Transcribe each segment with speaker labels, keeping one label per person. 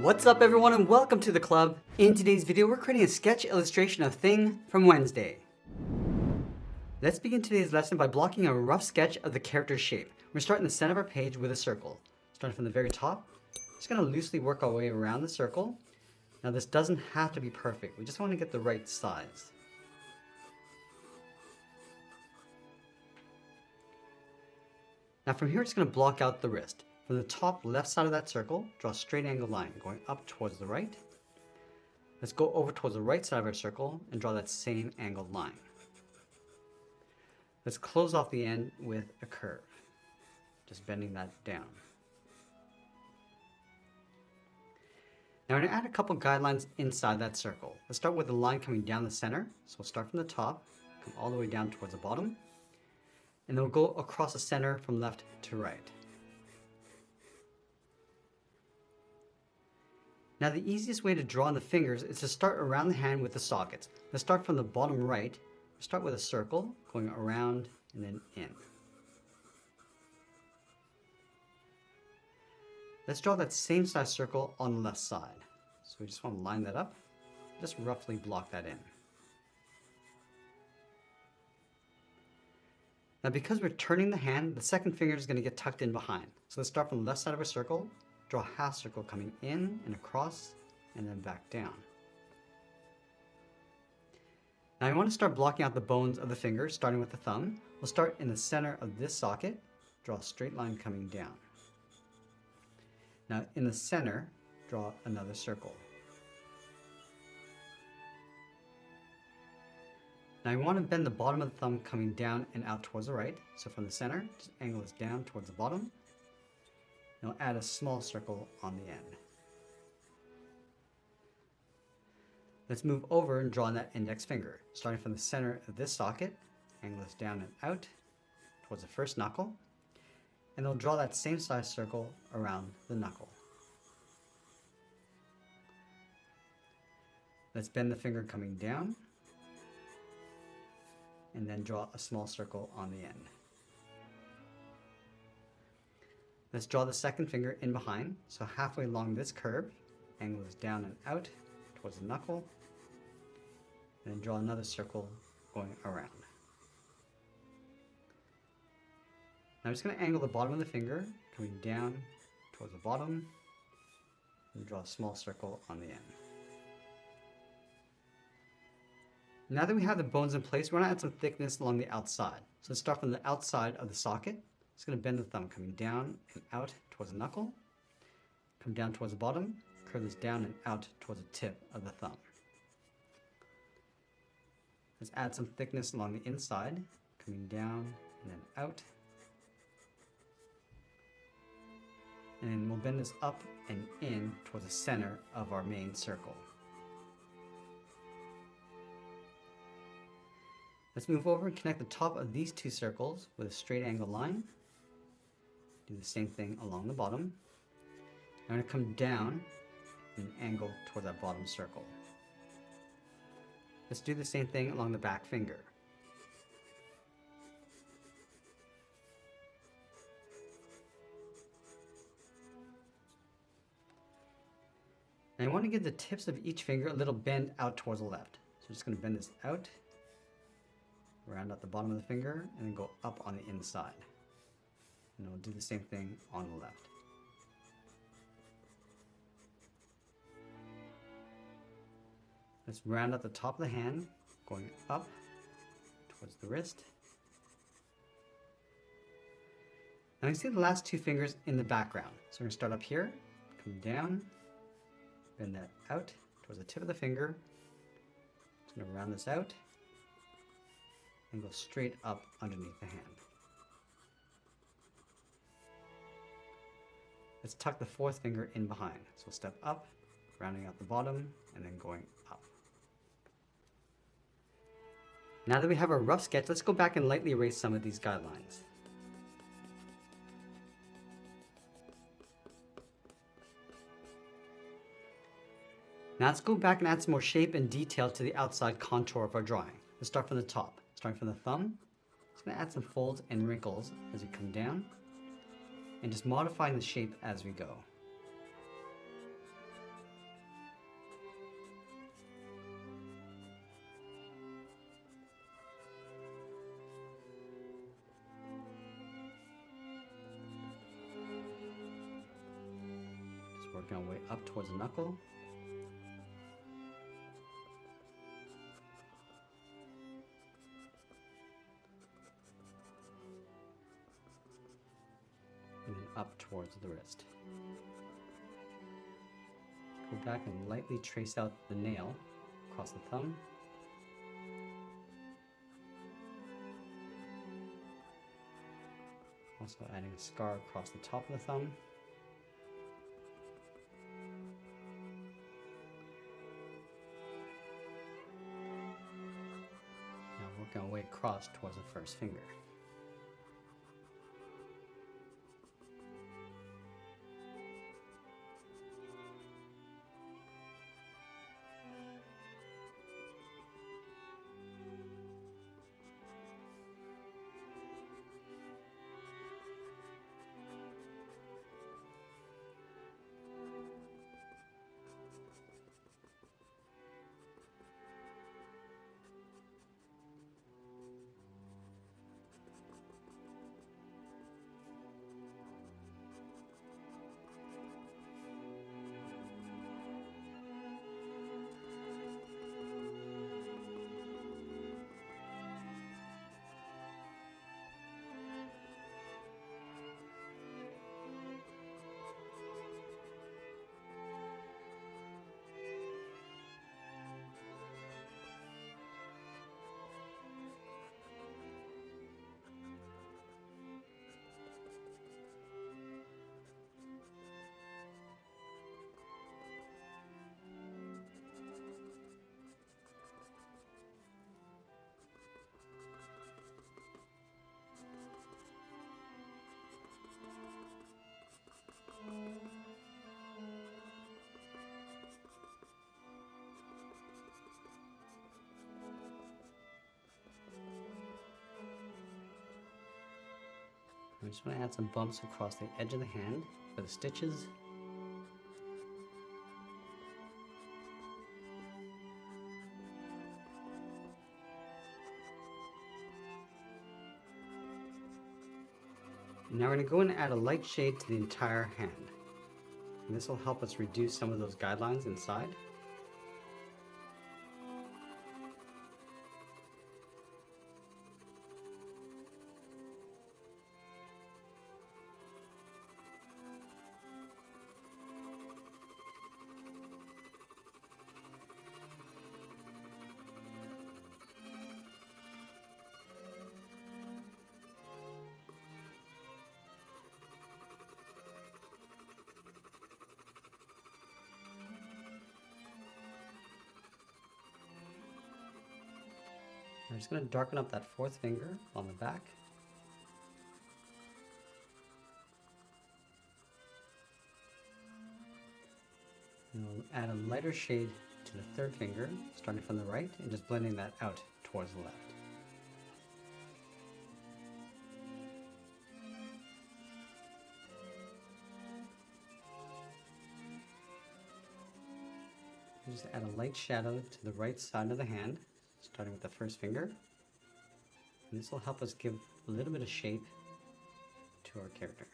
Speaker 1: What's up everyone and welcome to the club. In today's video we're creating a sketch illustration of Thing from Wednesday. Let's begin today's lesson by blocking a rough sketch of the character's shape. We're starting the center of our page with a circle. Starting from the very top, just going to loosely work our way around the circle. Now this doesn't have to be perfect, we just want to get the right size. Now from here it's going to block out the wrist. From the top left side of that circle, draw a straight angle line going up towards the right. Let's go over towards the right side of our circle and draw that same angled line. Let's close off the end with a curve, just bending that down. Now we're going to add a couple guidelines inside that circle. Let's start with the line coming down the center. So we'll start from the top, come all the way down towards the bottom, and then we'll go across the center from left to right. Now the easiest way to draw on the fingers is to start around the hand with the sockets. Let's start from the bottom right. Start with a circle, going around and then in. Let's draw that same size circle on the left side. So we just want to line that up, just roughly block that in. Now because we're turning the hand, the second finger is going to get tucked in behind. So let's start from the left side of our circle. Draw a half circle coming in and across and then back down. Now I want to start blocking out the bones of the finger, starting with the thumb. We'll start in the center of this socket, draw a straight line coming down. Now in the center, draw another circle. Now I want to bend the bottom of the thumb coming down and out towards the right. So from the center, just angle this down towards the bottom. Now add a small circle on the end. Let's move over and draw on that index finger. Starting from the center of this socket, angle this down and out towards the first knuckle, and then we'll draw that same size circle around the knuckle. Let's bend the finger coming down, and then draw a small circle on the end. Let's draw the second finger in behind, so halfway along this curve, angle this down and out towards the knuckle, and then draw another circle going around. Now I'm just going to angle the bottom of the finger, coming down towards the bottom, and draw a small circle on the end. Now that we have the bones in place, we're going to add some thickness along the outside. So let's start from the outside of the socket. Just going to bend the thumb coming down and out towards the knuckle, come down towards the bottom, curve this down and out towards the tip of the thumb. Let's add some thickness along the inside, coming down and then out. And then we'll bend this up and in towards the center of our main circle. Let's move over and connect the top of these two circles with a straight angle line. Do the same thing along the bottom. I'm going to come down and angle toward that bottom circle. Let's do the same thing along the back finger. And I want to give the tips of each finger a little bend out towards the left. So I'm just going to bend this out, round out the bottom of the finger, and then go up on the inside. And we'll do the same thing on the left. Let's round out the top of the hand, going up towards the wrist. Now you see the last two fingers in the background. So we're going to start up here, come down, bend that out towards the tip of the finger. Just going to round this out and go straight up underneath the hand. Let's tuck the fourth finger in behind. So we'll step up, rounding out the bottom, and then going up. Now that we have our rough sketch, let's go back and lightly erase some of these guidelines. Now let's go back and add some more shape and detail to the outside contour of our drawing. Let's start from the top. Starting from the thumb, just going to add some folds and wrinkles as we come down, and just modifying the shape as we go. working our way up towards the knuckle. And then up towards the wrist. Go back and lightly trace out the nail across the thumb. Also adding a scar across the top of the thumb. Now working our way across towards the first finger. I just want to add some bumps across the edge of the hand for the stitches. And now we're going to go and add a light shade to the entire hand. And this will help us reduce some of those guidelines inside. I'm just going to darken up that fourth finger on the back. And we'll add a lighter shade to the third finger, starting from the right, and just blending that out towards the left. And just add a light shadow to the right side of the hand, starting with the first finger. And this will help us give a little bit of shape to our character.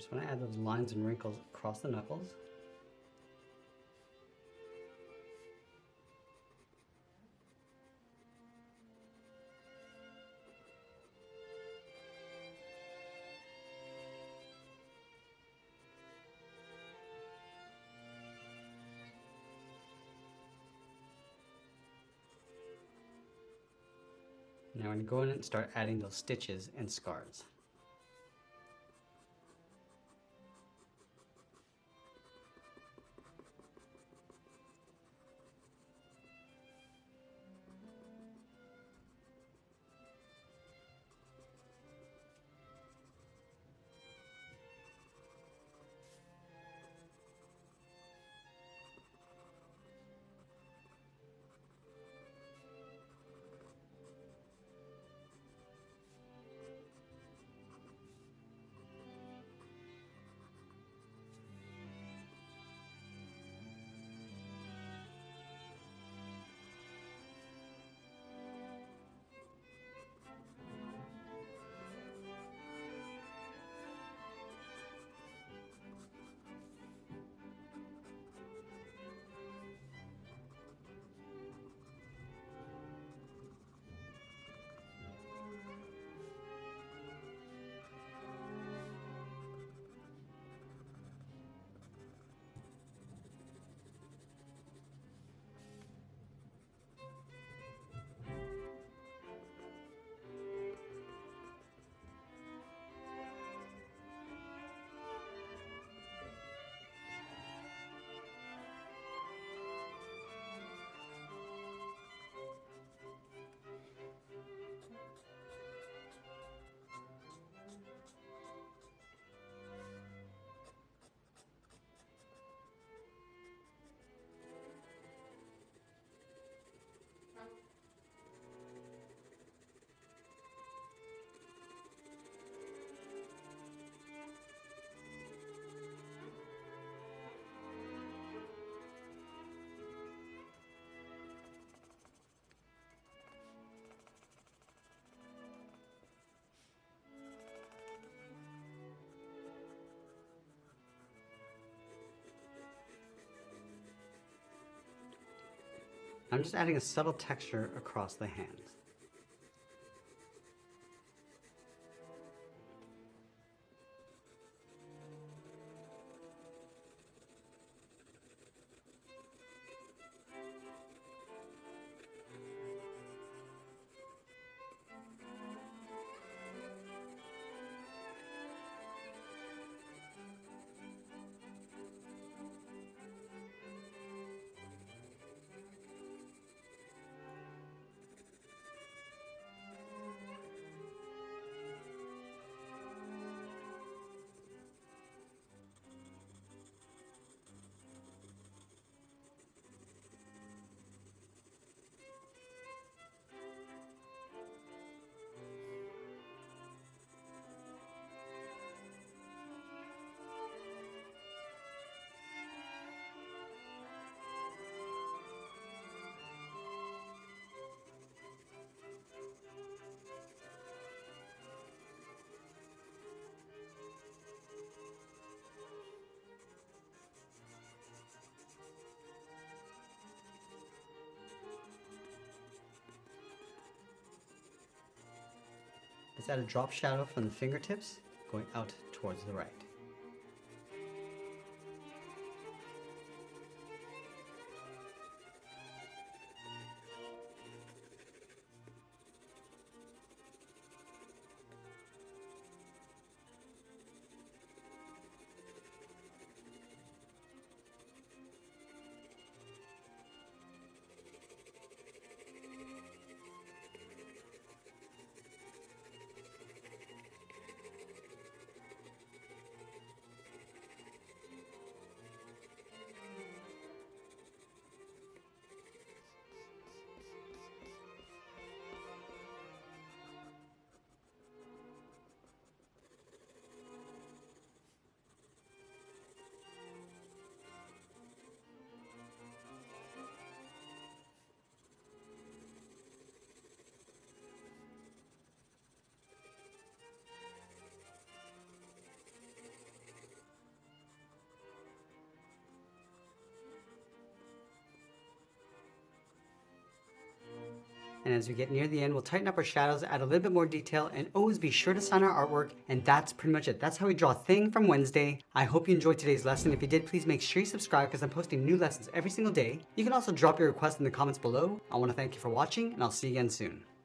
Speaker 1: just want to add those lines and wrinkles across the knuckles. Now I'm going to go in and start adding those stitches and scars. I'm just adding a subtle texture across the hands. Let's add a drop shadow from the fingertips going out towards the right. And as we get near the end, we'll tighten up our shadows, add a little bit more detail, and always be sure to sign our artwork. And that's pretty much it. That's how we draw a thing from Wednesday. I hope you enjoyed today's lesson. If you did, please make sure you subscribe because I'm posting new lessons every single day. You can also drop your requests in the comments below. I want to thank you for watching, and I'll see you again soon.